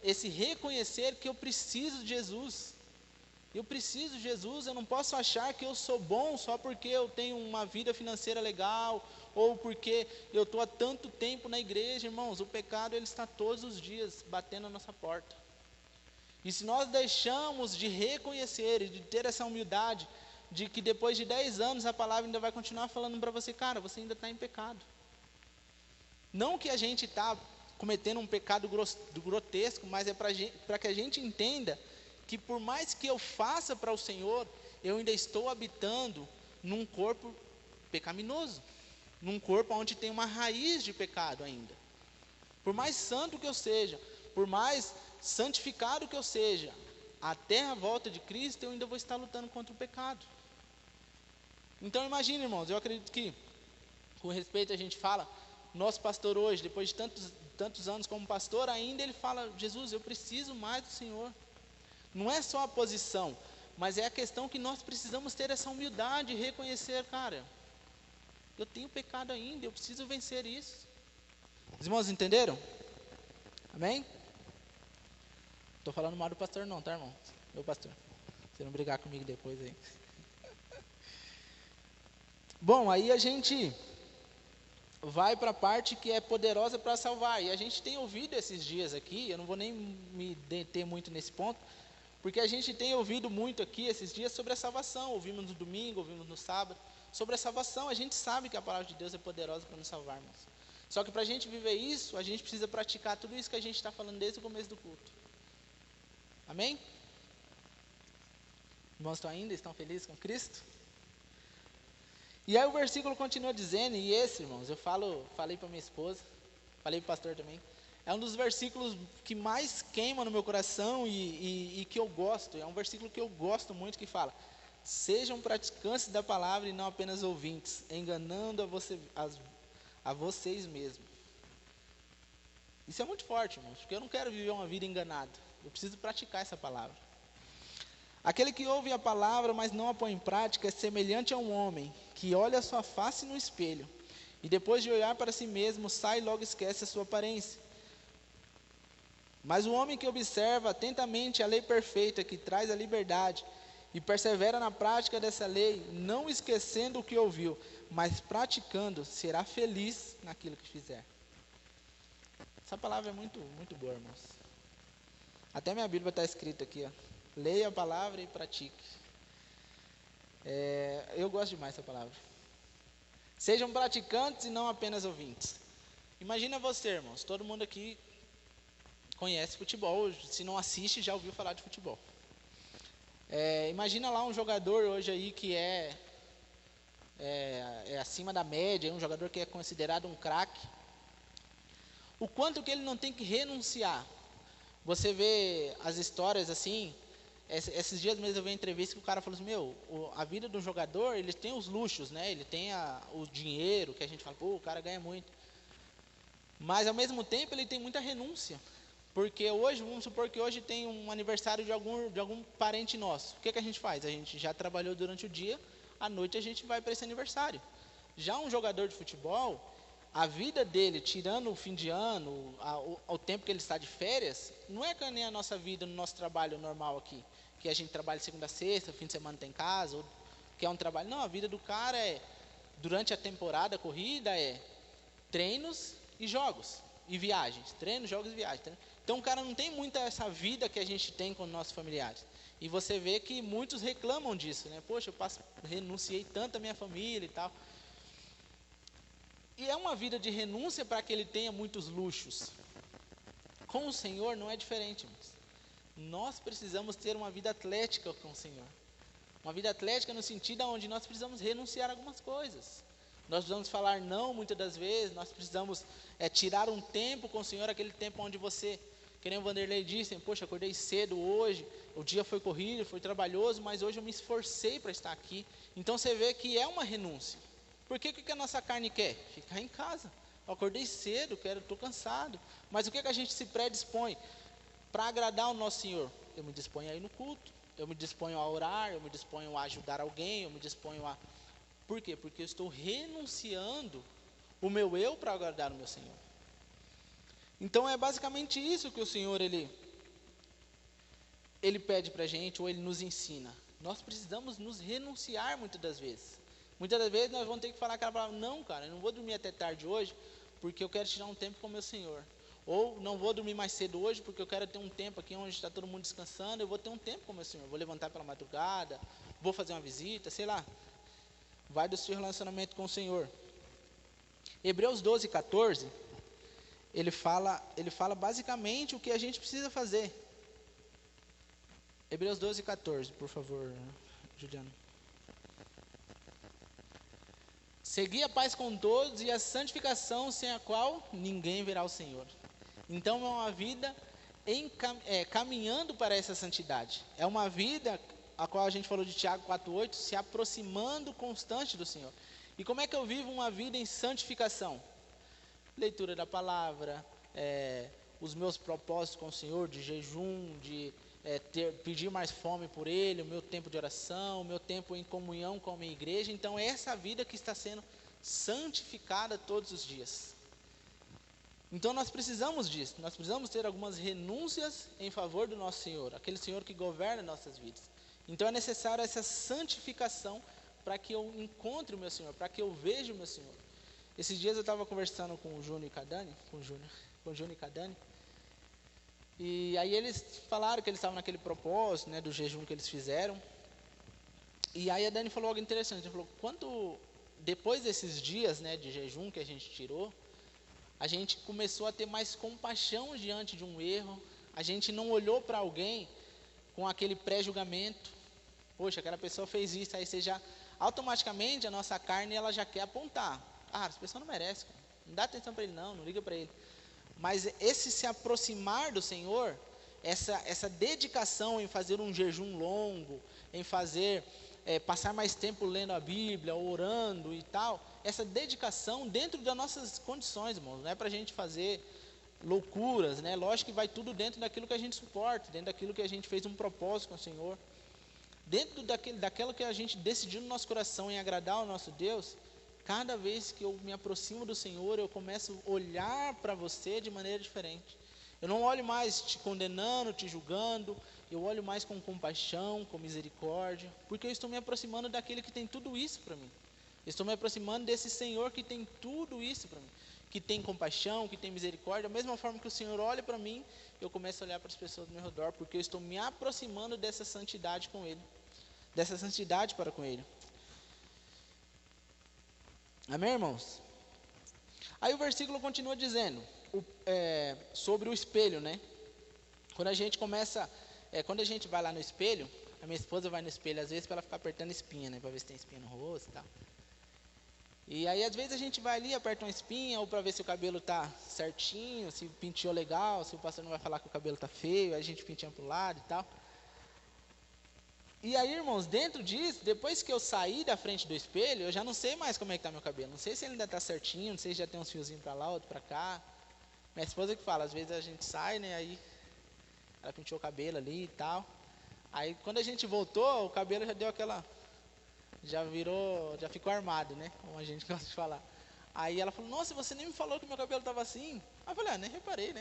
esse reconhecer que eu preciso de Jesus. Eu preciso de Jesus, eu não posso achar que eu sou bom só porque eu tenho uma vida financeira legal, ou porque eu estou há tanto tempo na igreja. Irmãos, o pecado ele está todos os dias batendo na nossa porta. E se nós deixamos de reconhecer e de ter essa humildade, de que depois de 10 anos a palavra ainda vai continuar falando para você, cara, você ainda está em pecado. Não que a gente está cometendo um pecado grotesco, mas é para que a gente entenda que por mais que eu faça para o Senhor, eu ainda estou habitando num corpo pecaminoso, num corpo onde tem uma raiz de pecado ainda. Por mais santo que eu seja, por mais santificado que eu seja, até a volta de Cristo eu ainda vou estar lutando contra o pecado. Então imagine, irmãos, eu acredito que, com respeito a gente fala, nosso pastor hoje, depois de tantos anos como pastor, ainda ele fala, Jesus, eu preciso mais do Senhor. Não é só a posição, mas é a questão que nós precisamos ter essa humildade e reconhecer, cara, eu tenho pecado ainda, eu preciso vencer isso. Os irmãos entenderam? Amém? Estou falando mal do pastor não, tá, irmão? Meu pastor, você não brigar comigo depois aí. Bom, aí a gente vai para a parte que é poderosa para salvar. E a gente tem ouvido esses dias aqui, eu não vou nem me deter muito nesse ponto, porque a gente tem ouvido muito aqui esses dias sobre a salvação. Ouvimos no domingo, ouvimos no sábado, sobre a salvação. A gente sabe que a palavra de Deus é poderosa para nos salvar, irmãos. Só que para a gente viver isso, a gente precisa praticar tudo isso que a gente está falando desde o começo do culto. Amém? Irmãos, estão felizes com Cristo? E aí o versículo continua dizendo, e esse, irmãos, eu falei para minha esposa, falei para o pastor também, é um dos versículos que mais queima no meu coração e que eu gosto. É um versículo que eu gosto muito, que fala: sejam praticantes da palavra e não apenas ouvintes, enganando a vocês mesmos. Isso é muito forte, irmãos, porque eu não quero viver uma vida enganada. Eu preciso praticar essa palavra. Aquele que ouve a palavra, mas não a põe em prática, é semelhante a um homem que olha a sua face no espelho e depois de olhar para si mesmo, sai e logo esquece a sua aparência. Mas o homem que observa atentamente a lei perfeita que traz a liberdade e persevera na prática dessa lei, não esquecendo o que ouviu, mas praticando, será feliz naquilo que fizer. Essa palavra é muito, muito boa, irmãos. Até minha Bíblia está escrita aqui, ó. Leia a palavra e pratique. Eu gosto demais dessa palavra. Sejam praticantes e não apenas ouvintes. Imagina você, irmãos, todo mundo aqui conhece futebol, se não assiste já ouviu falar de futebol. Imagina lá um jogador hoje aí que é acima da média, um jogador que é considerado um craque. O quanto que ele não tem que renunciar. Você vê as histórias assim, esses dias mesmo eu vi uma entrevista que o cara falou assim, a vida do jogador, ele tem os luxos, né? Ele tem o dinheiro, que a gente fala, pô, o cara ganha muito. Mas ao mesmo tempo ele tem muita renúncia. Porque hoje, vamos supor que hoje tem um aniversário de algum parente nosso. O que a gente faz? A gente já trabalhou durante o dia, à noite a gente vai para esse aniversário. Já um jogador de futebol, a vida dele, tirando o fim de ano, o tempo que ele está de férias, não é que nem a nossa vida no nosso trabalho normal aqui, que a gente trabalha segunda a sexta, fim de semana tem casa, ou que é um trabalho. Não, a vida do cara durante a temporada, a corrida, treinos e jogos, e viagens. Treinos, jogos e viagens. Então o cara não tem muita essa vida que a gente tem com nossos familiares. E você vê que muitos reclamam disso, né? Poxa, renunciei tanto à minha família e tal. E é uma vida de renúncia para que ele tenha muitos luxos. Com o Senhor não é diferente, irmãos. Nós precisamos ter uma vida atlética com o Senhor. Uma vida atlética no sentido onde nós precisamos renunciar a algumas coisas. Nós precisamos falar não muitas das vezes. Nós precisamos tirar um tempo com o Senhor, aquele tempo onde você, que nem o Vanderlei disse, poxa, acordei cedo hoje, o dia foi corrido, foi trabalhoso, mas hoje eu me esforcei para estar aqui. Então você vê que é uma renúncia. Porque o que a nossa carne quer? Ficar em casa. Eu acordei cedo, estou cansado. Mas o que a gente se predispõe? Para agradar o nosso Senhor, eu me disponho a ir no culto, eu me disponho a orar, eu me disponho a ajudar alguém, eu me disponho a... Por quê? Porque eu estou renunciando o meu eu para agradar o meu Senhor. Então é basicamente isso que o Senhor, Ele pede para a gente, ou Ele nos ensina. Nós precisamos nos renunciar muitas das vezes. Muitas das vezes nós vamos ter que falar aquela palavra, não, cara, eu não vou dormir até tarde hoje, porque eu quero tirar um tempo com o meu Senhor. Ou não vou dormir mais cedo hoje, porque eu quero ter um tempo aqui onde está todo mundo descansando, eu vou ter um tempo com o meu Senhor. Vou levantar pela madrugada, vou fazer uma visita, sei lá. Vai do seu relacionamento com o Senhor. Hebreus 12, 14, ele fala basicamente o que a gente precisa fazer. Hebreus 12, 14, por favor, Juliano. Segui a paz com todos e a santificação, sem a qual ninguém verá o Senhor. Então é uma vida caminhando para essa santidade. É uma vida, a qual a gente falou de Tiago 4,8, se aproximando constante do Senhor. E como é que eu vivo uma vida em santificação? Leitura da palavra, os meus propósitos com o Senhor, de jejum, de pedir mais fome por Ele, o meu tempo de oração, o meu tempo em comunhão com a minha igreja. Então é essa vida que está sendo santificada todos os dias. Então nós precisamos disso, nós precisamos ter algumas renúncias em favor do nosso Senhor, aquele Senhor que governa nossas vidas. Então é necessário essa santificação para que eu encontre o meu Senhor, para que eu veja o meu Senhor. Esses dias eu estava conversando com o Júnior e Cadani, e aí eles falaram que eles estavam naquele propósito, do jejum que eles fizeram. E aí a Dani falou algo interessante, ela falou, depois desses dias, de jejum que a gente tirou, a gente começou a ter mais compaixão diante de um erro. A gente não olhou para alguém com aquele pré-julgamento. Poxa, aquela pessoa fez isso. Aí você já, automaticamente, a nossa carne, ela já quer apontar. Essa pessoa não merece, cara. Não dá atenção para ele não liga para ele. Mas esse se aproximar do Senhor, essa dedicação em fazer um jejum longo, em fazer... passar mais tempo lendo a Bíblia, orando e tal, essa dedicação dentro das nossas condições, irmãos, não é para a gente fazer loucuras, lógico que vai tudo dentro daquilo que a gente suporta, dentro daquilo que a gente fez um propósito com o Senhor, dentro daquilo que a gente decidiu no nosso coração em agradar ao nosso Deus. Cada vez que eu me aproximo do Senhor, eu começo a olhar para você de maneira diferente. Eu não olho mais te condenando, te julgando, eu olho mais com compaixão, com misericórdia, porque eu estou me aproximando daquele que tem tudo isso para mim. Eu estou me aproximando desse Senhor que tem tudo isso para mim, que tem compaixão, que tem misericórdia. Da mesma forma que o Senhor olha para mim, eu começo a olhar para as pessoas ao meu redor, porque eu estou me aproximando dessa santidade com Ele, dessa santidade para com Ele. Amém, irmãos? Aí o versículo continua dizendo sobre o espelho, Quando a gente começa, quando a gente vai lá no espelho, a minha esposa vai no espelho às vezes para ela ficar apertando espinha, para ver se tem espinha no rosto e tal. E aí às vezes a gente vai ali, aperta uma espinha, ou para ver se o cabelo está certinho, se penteou legal, se o pastor não vai falar que o cabelo está feio, aí a gente penteia para o lado e tal. E aí, irmãos, dentro disso, depois que eu saí da frente do espelho, eu já não sei mais como é que está meu cabelo. Não sei se ele ainda está certinho, não sei se já tem uns fiozinhos para lá, outro para cá. Minha esposa que fala, às vezes a gente sai, aí ela penteou o cabelo ali e tal. Aí quando a gente voltou, o cabelo já deu aquela... já ficou armado, como a gente gosta de falar. Aí ela falou, nossa, você nem me falou que meu cabelo estava assim. Aí eu falei, nem reparei,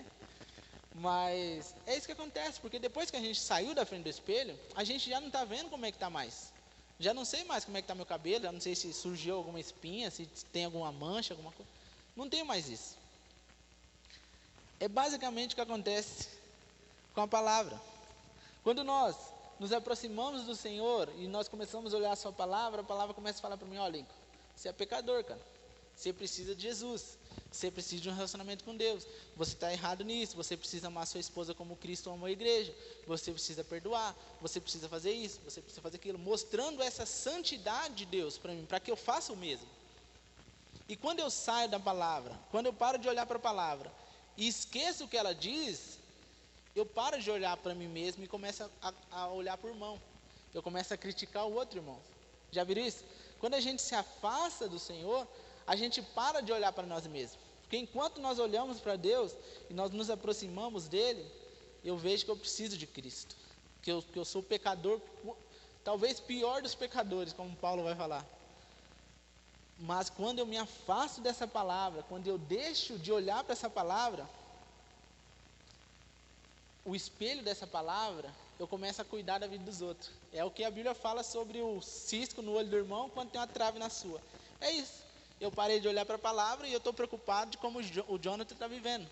Mas é isso que acontece, porque depois que a gente saiu da frente do espelho, a gente já não está vendo como é que está mais. Já não sei mais como é que está meu cabelo, já não sei se surgiu alguma espinha, se tem alguma mancha, alguma coisa. Não tenho mais isso. É basicamente o que acontece com a palavra. Quando nós nos aproximamos do Senhor e nós começamos a olhar a sua palavra, a palavra começa a falar para mim, olha, Lincoln, você é pecador, cara. Você precisa de Jesus. Você precisa de um relacionamento com Deus. Você está errado nisso. Você precisa amar sua esposa como Cristo amou a igreja. Você precisa perdoar. Você precisa fazer isso. Você precisa fazer aquilo. Mostrando essa santidade de Deus para mim, para que eu faça o mesmo. E quando eu saio da palavra, quando eu paro de olhar para a palavra e esqueço o que ela diz, eu paro de olhar para mim mesmo e começo a olhar para o irmão. Eu começo a criticar o outro irmão. Já viram isso? Quando a gente se afasta do Senhor, a gente para de olhar para nós mesmos. Porque enquanto nós olhamos para Deus e nós nos aproximamos dEle, eu vejo que eu preciso de Cristo. Que eu sou pecador, talvez pior dos pecadores, como Paulo vai falar. Mas quando eu me afasto dessa palavra, quando eu deixo de olhar para essa palavra, o espelho dessa palavra, eu começo a cuidar da vida dos outros. É o que a Bíblia fala sobre o cisco no olho do irmão quando tem uma trave na sua. É isso. Eu parei de olhar para a palavra e eu estou preocupado de como o Jonathan está vivendo.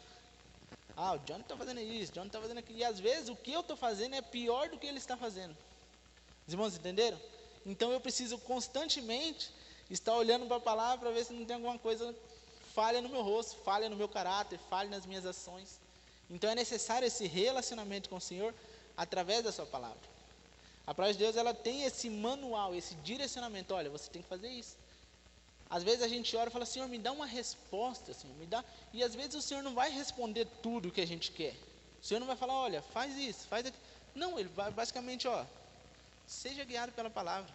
Ah, o Jonathan está fazendo isso, o Jonathan está fazendo aquilo. E às vezes o que eu estou fazendo é pior do que ele está fazendo. Os irmãos entenderam? Então eu preciso constantemente estar olhando para a palavra para ver se não tem alguma coisa falha no meu rosto, falha no meu caráter, falha nas minhas ações. Então é necessário esse relacionamento com o Senhor através da sua palavra. A palavra de Deus, ela tem esse manual, esse direcionamento. Olha, você tem que fazer isso. Às vezes a gente ora e fala, Senhor, me dá uma resposta, Senhor, me dá. E às vezes o Senhor não vai responder tudo o que a gente quer. O Senhor não vai falar, olha, faz isso, faz aquilo. Não, Ele vai basicamente, seja guiado pela palavra.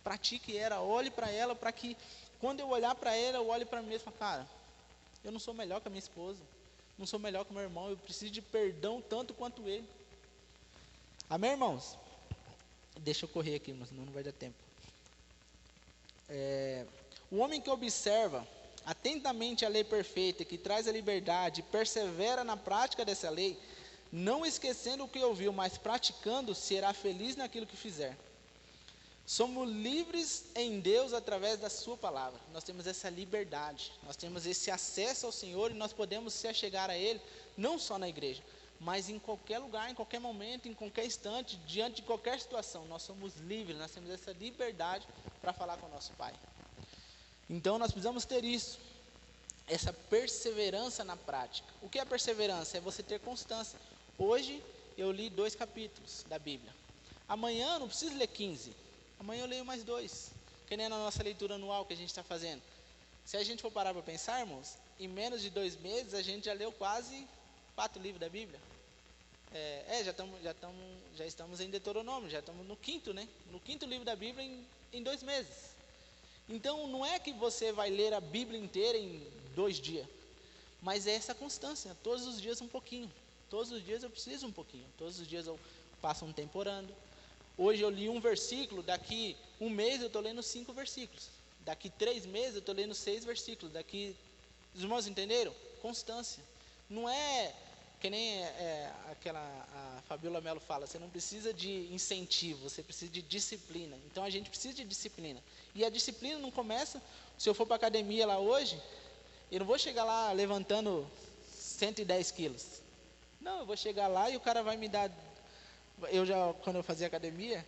Pratique ela, olhe para ela, para que quando eu olhar para ela, eu olhe para mim e falo, cara, eu não sou melhor que a minha esposa, não sou melhor que o meu irmão, eu preciso de perdão tanto quanto ele. Amém, irmãos? Deixa eu correr aqui, mas senão não vai dar tempo. O homem que observa atentamente a lei perfeita, que traz a liberdade, persevera na prática dessa lei, não esquecendo o que ouviu, mas praticando, será feliz naquilo que fizer. Somos livres em Deus através da sua palavra. Nós temos essa liberdade, nós temos esse acesso ao Senhor e nós podemos se achegar a Ele, não só na igreja, mas em qualquer lugar, em qualquer momento, em qualquer instante, diante de qualquer situação. Nós somos livres, nós temos essa liberdade para falar com o nosso Pai. Então nós precisamos ter isso, essa perseverança na prática. O que é perseverança? É você ter constância. Hoje eu li 2 capítulos da Bíblia. Amanhã eu não preciso ler 15. Amanhã eu leio mais 2. Que nem na nossa leitura anual que a gente está fazendo. Se a gente for parar para pensar, irmãos, em menos de 2 meses a gente já leu quase 4 livros da Bíblia. Já estamos em Deuteronômio, já estamos no 5º, né? No 5º livro da Bíblia em 2 meses. Então não é que você vai ler a Bíblia inteira em 2 dias, mas é essa constância, todos os dias um pouquinho. Todos os dias eu preciso um pouquinho, todos os dias eu passo um tempo orando. Hoje eu li um versículo, daqui um mês eu estou lendo 5 versículos. Daqui 3 meses eu estou lendo 6 versículos. Os irmãos entenderam? Constância. Não é que nem a Fabiola Mello fala, você não precisa de incentivo, você precisa de disciplina. Então a gente precisa de disciplina. E a disciplina não começa, se eu for para a academia lá hoje, eu não vou chegar lá levantando 110 quilos. Não, eu vou chegar lá e o cara vai me dar. Quando eu fazia academia,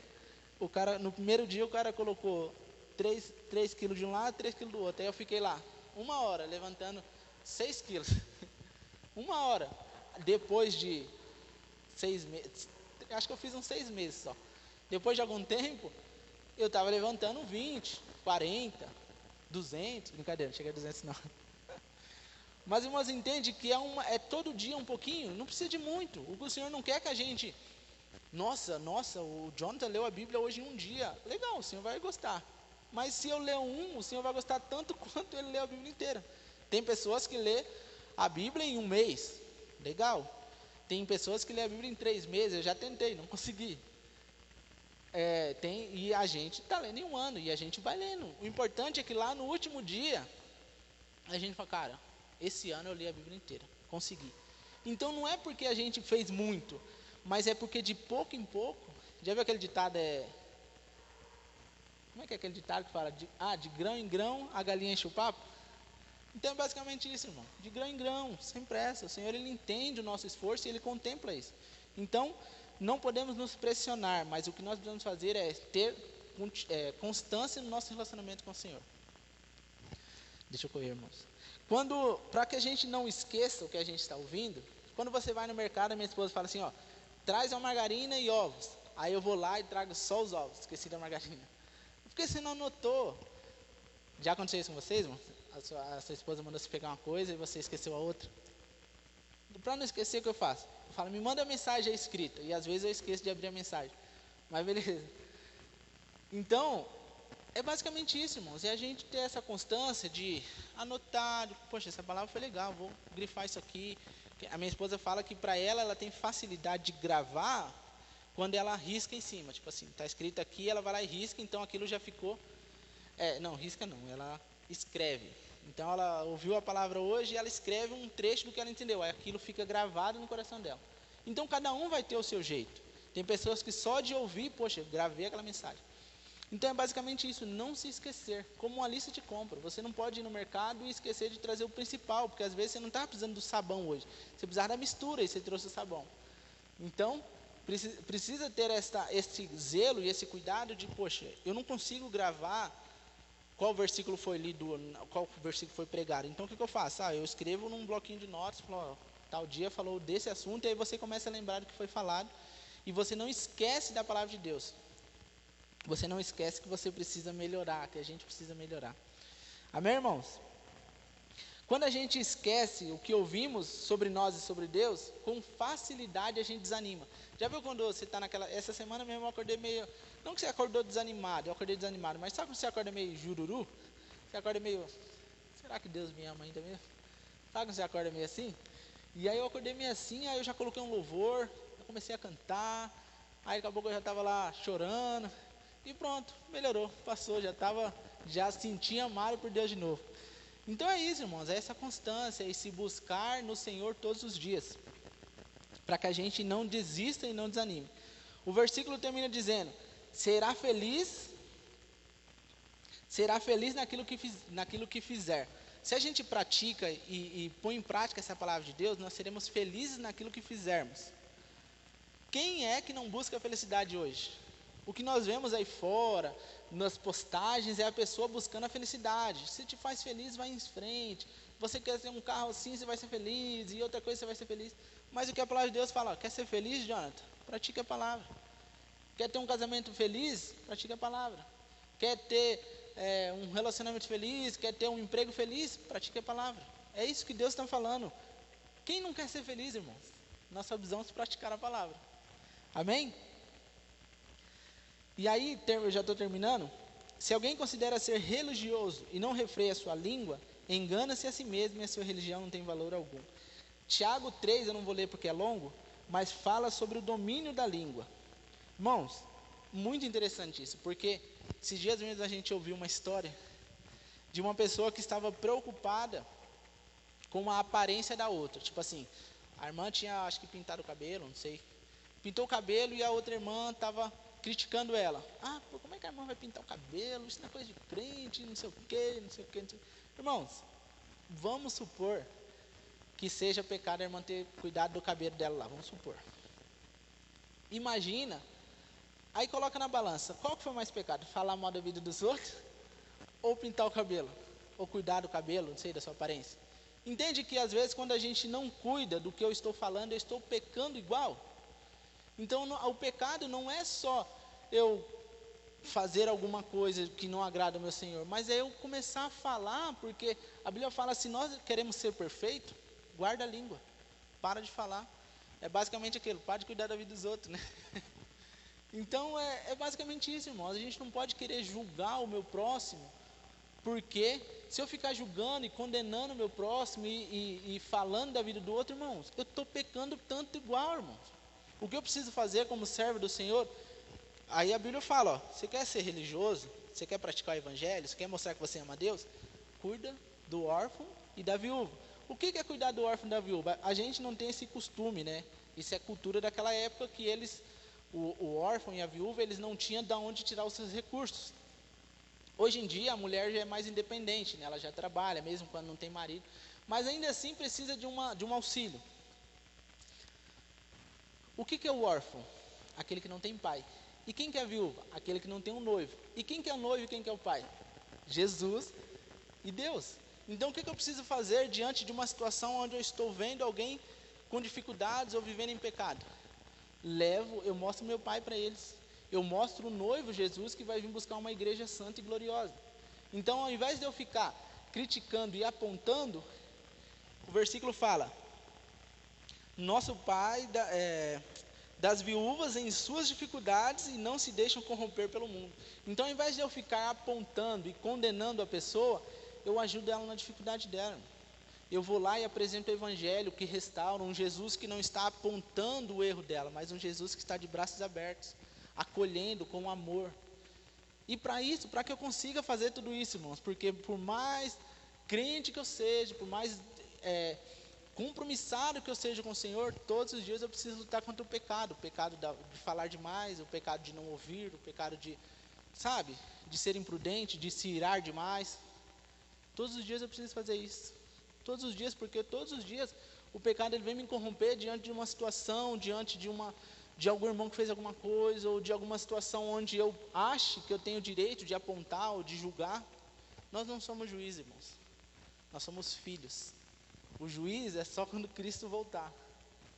no primeiro dia o cara colocou 3 quilos de um lado, 3 quilos do outro. Aí eu fiquei lá 1 hora levantando 6 quilos. 1 hora. Depois de 6 meses, acho que eu fiz uns 6 meses só. Depois de algum tempo, eu estava levantando 20, 40, 200. Brincadeira, não cheguei a 200 não. Mas irmãos, entende que é todo dia um pouquinho, não precisa de muito. O Senhor não quer que a gente... Nossa, o Jonathan leu a Bíblia hoje em um dia. Legal, o Senhor vai gostar. Mas se eu ler o Senhor vai gostar tanto quanto ele leu a Bíblia inteira. Tem pessoas que lê a Bíblia em 1 mês. Legal. Tem pessoas que lê a Bíblia em 3 meses. Eu já tentei, não consegui. E a gente está lendo em 1 ano. E a gente vai lendo. O importante é que lá no último dia, a gente fala, cara, esse ano eu li a Bíblia inteira. Consegui. Então não é porque a gente fez muito, mas é porque de pouco em pouco. Já viu aquele ditado, como é que é aquele ditado que fala? De grão em grão a galinha enche o papo? Então é basicamente isso, irmão. De grão em grão, sem pressa. O Senhor, Ele entende o nosso esforço e Ele contempla isso. Então, não podemos nos pressionar, mas o que nós devemos fazer é ter constância no nosso relacionamento com o Senhor. Deixa eu correr, irmãos. Para que a gente não esqueça o que a gente está ouvindo, quando você vai no mercado, a minha esposa fala assim, ó, traz a margarina e ovos. Aí eu vou lá e trago só os ovos, esqueci da margarina. Porque você não anotou. Já aconteceu isso com vocês, irmão? A sua esposa mandou você pegar uma coisa e você esqueceu a outra. Para não esquecer, o que eu faço? Eu falo, me manda a mensagem aí escrita. E às vezes eu esqueço de abrir a mensagem. Mas beleza. Então, é basicamente isso, irmãos. É a gente ter essa constância de anotar. Poxa, essa palavra foi legal, vou grifar isso aqui. A minha esposa fala que para ela tem facilidade de gravar quando ela risca em cima. Tipo assim, está escrito aqui, ela vai lá e risca, então aquilo já ficou. Não, risca não, ela escreve. Então ela ouviu a palavra hoje e ela escreve um trecho do que ela entendeu. Aí aquilo fica gravado no coração dela. Então cada um vai ter o seu jeito. Tem pessoas que só de ouvir, poxa, gravei aquela mensagem. Então é basicamente isso, não se esquecer, como uma lista de compra. Você não pode ir no mercado e esquecer de trazer o principal, porque às vezes você não está precisando do sabão hoje, você precisava da mistura e você trouxe o sabão. Então, precisa ter esse zelo e esse cuidado de, poxa, eu não consigo gravar qual versículo foi lido, qual versículo foi pregado. Então o que eu faço? Eu escrevo num bloquinho de notas, falo, tal dia falou desse assunto, e aí você começa a lembrar do que foi falado, e você não esquece da palavra de Deus. Você não esquece que você precisa melhorar, que a gente precisa melhorar. Amém, irmãos? Quando a gente esquece o que ouvimos sobre nós e sobre Deus, com facilidade a gente desanima. Já viu quando você está essa semana mesmo eu acordei meio, não que você acordou desanimado, eu acordei desanimado, mas sabe quando você acorda meio jururu? Você acorda meio, será que Deus me ama ainda mesmo? Sabe quando você acorda meio assim? E aí eu acordei meio assim, aí eu já coloquei um louvor, eu comecei a cantar, aí daqui a pouco eu já estava lá chorando, e pronto, melhorou, passou, já senti amado por Deus de novo. Então é isso, irmãos, é essa constância, é esse buscar no Senhor todos os dias, para que a gente não desista e não desanime. O versículo termina dizendo, será feliz naquilo que fizer. Se a gente pratica e põe em prática essa palavra de Deus, nós seremos felizes naquilo que fizermos. Quem é que não busca a felicidade hoje? O que nós vemos aí fora, nas postagens, é a pessoa buscando a felicidade. Se te faz feliz, vai em frente. Você quer ter um carro assim, você vai ser feliz. E outra coisa, você vai ser feliz. Mas o que a palavra de Deus fala? Quer ser feliz, Jonathan? Pratique a palavra. Quer ter um casamento feliz? Pratique a palavra. Quer ter um relacionamento feliz? Quer ter um emprego feliz? Pratique a palavra. É isso que Deus está falando. Quem não quer ser feliz, irmãos? Nossa visão é praticar a palavra. Amém? E aí, eu já estou terminando. Se alguém considera ser religioso e não refreia a sua língua, engana-se a si mesmo e a sua religião não tem valor algum. Tiago 3, eu não vou ler porque é longo, mas fala sobre o domínio da língua. Irmãos, muito interessante isso, porque esses dias mesmo a gente ouviu uma história de uma pessoa que estava preocupada com a aparência da outra. Tipo assim, a irmã tinha, acho que pintado o cabelo, não sei. Pintou o cabelo e a outra irmã estava criticando ela. Como é que a irmã vai pintar o cabelo? Isso não é coisa de crente, não sei o quê, não sei o quê. Irmãos, vamos supor que seja pecado a irmã ter cuidado do cabelo dela lá, vamos supor. Imagina, aí coloca na balança, qual que foi mais pecado? Falar mal da vida dos outros? Ou pintar o cabelo? Ou cuidar do cabelo, não sei, da sua aparência? Entende que às vezes quando a gente não cuida do que eu estou falando, eu estou pecando igual? Então o pecado não é só eu fazer alguma coisa que não agrada ao meu Senhor, mas é eu começar a falar, porque a Bíblia fala, se nós queremos ser perfeitos, guarda a língua, para de falar. É basicamente aquilo, para de cuidar da vida dos outros, né? Então é basicamente isso, irmãos. A gente não pode querer julgar o meu próximo, porque se eu ficar julgando e condenando o meu próximo e falando da vida do outro, irmãos, eu estou pecando tanto igual, irmãos. O que eu preciso fazer como servo do Senhor? Aí a Bíblia fala, você quer ser religioso? Você quer praticar o evangelho? Você quer mostrar que você ama a Deus? Cuida do órfão e da viúva. O que é cuidar do órfão e da viúva? A gente não tem esse costume, né? Isso é cultura daquela época que o órfão e a viúva, eles não tinham de onde tirar os seus recursos. Hoje em dia a mulher já é mais independente, né? Ela já trabalha, mesmo quando não tem marido. Mas ainda assim precisa de um auxílio. O que é o órfão? Aquele que não tem pai. E quem que é a viúva? Aquele que não tem um noivo. E quem que é o noivo e quem que é o pai? Jesus e Deus. Então o que eu preciso fazer diante de uma situação onde eu estou vendo alguém com dificuldades ou vivendo em pecado? Eu mostro meu pai para eles. Eu mostro o noivo Jesus que vai vir buscar uma igreja santa e gloriosa. Então, ao invés de eu ficar criticando e apontando, o versículo fala: nosso pai das viúvas em suas dificuldades e não se deixam corromper pelo mundo. Então, ao invés de eu ficar apontando e condenando a pessoa, eu ajudo ela na dificuldade dela. Eu vou lá e apresento o evangelho que restaura, um Jesus que não está apontando o erro dela, mas um Jesus que está de braços abertos, acolhendo com amor. E para isso, para que eu consiga fazer tudo isso, irmãos, porque por mais crente que eu seja, por mais compromissado que eu seja com o Senhor, todos os dias eu preciso lutar contra o pecado de falar demais, o pecado de não ouvir, o pecado de ser imprudente, de se irar demais. Todos os dias eu preciso fazer isso. Todos os dias, porque todos os dias o pecado ele vem me corromper diante de uma situação, diante de algum irmão que fez alguma coisa, ou de alguma situação onde eu acho que eu tenho o direito de apontar ou de julgar. Nós não somos juízes, irmãos. Nós somos filhos. O juiz é só quando Cristo voltar.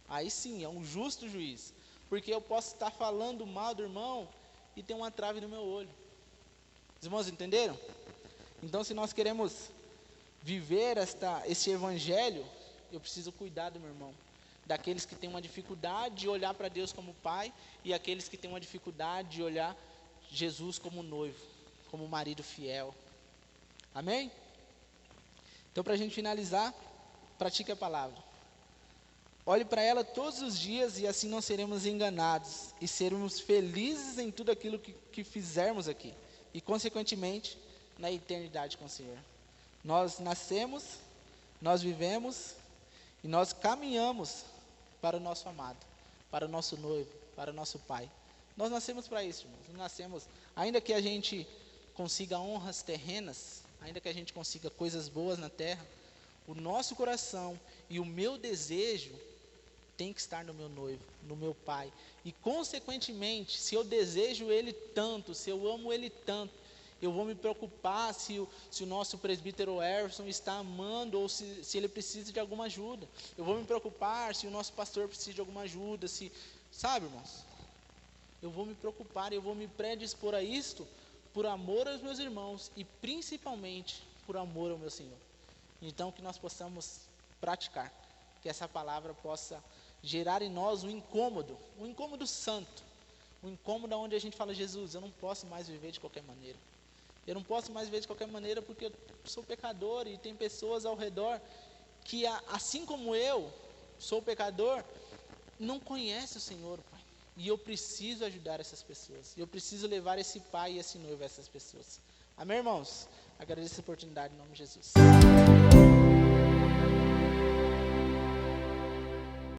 Aí sim, é um justo juiz. Porque eu posso estar falando mal do irmão e ter uma trave no meu olho. Os irmãos entenderam? Então, se nós queremos viver esse evangelho, eu preciso cuidar do meu irmão, daqueles que têm uma dificuldade de olhar para Deus como pai, e aqueles que têm uma dificuldade de olhar Jesus como noivo, como marido fiel. Amém? Então, para a gente finalizar, pratique a palavra. Olhe para ela todos os dias e assim não seremos enganados e seremos felizes em tudo aquilo que fizermos aqui e consequentemente na eternidade com o Senhor. Nós nascemos, nós vivemos e nós caminhamos para o nosso amado, para o nosso noivo, para o nosso pai. Nós nascemos para isso, irmãos. Nós nascemos, ainda que a gente consiga honras terrenas, ainda que a gente consiga coisas boas na terra, o nosso coração e o meu desejo tem que estar no meu noivo, no meu pai. E consequentemente, se eu desejo ele tanto, se eu amo ele tanto, eu vou me preocupar se o nosso presbítero Everson está amando ou se ele precisa de alguma ajuda. Eu vou me preocupar se o nosso pastor precisa de alguma ajuda, sabe, irmãos? Eu vou me preocupar, eu vou me predispor a isto por amor aos meus irmãos e principalmente por amor ao meu Senhor. Então, que nós possamos praticar, que essa palavra possa gerar em nós um incômodo santo, um incômodo onde a gente fala: Jesus, eu não posso mais viver de qualquer maneira. Eu não posso mais viver de qualquer maneira porque eu sou pecador e tem pessoas ao redor que, assim como eu sou pecador, não conhecem o Senhor, Pai. E eu preciso ajudar essas pessoas. Eu preciso levar esse pai e esse noivo a essas pessoas. Amém, irmãos? Agradeço a oportunidade em nome de Jesus.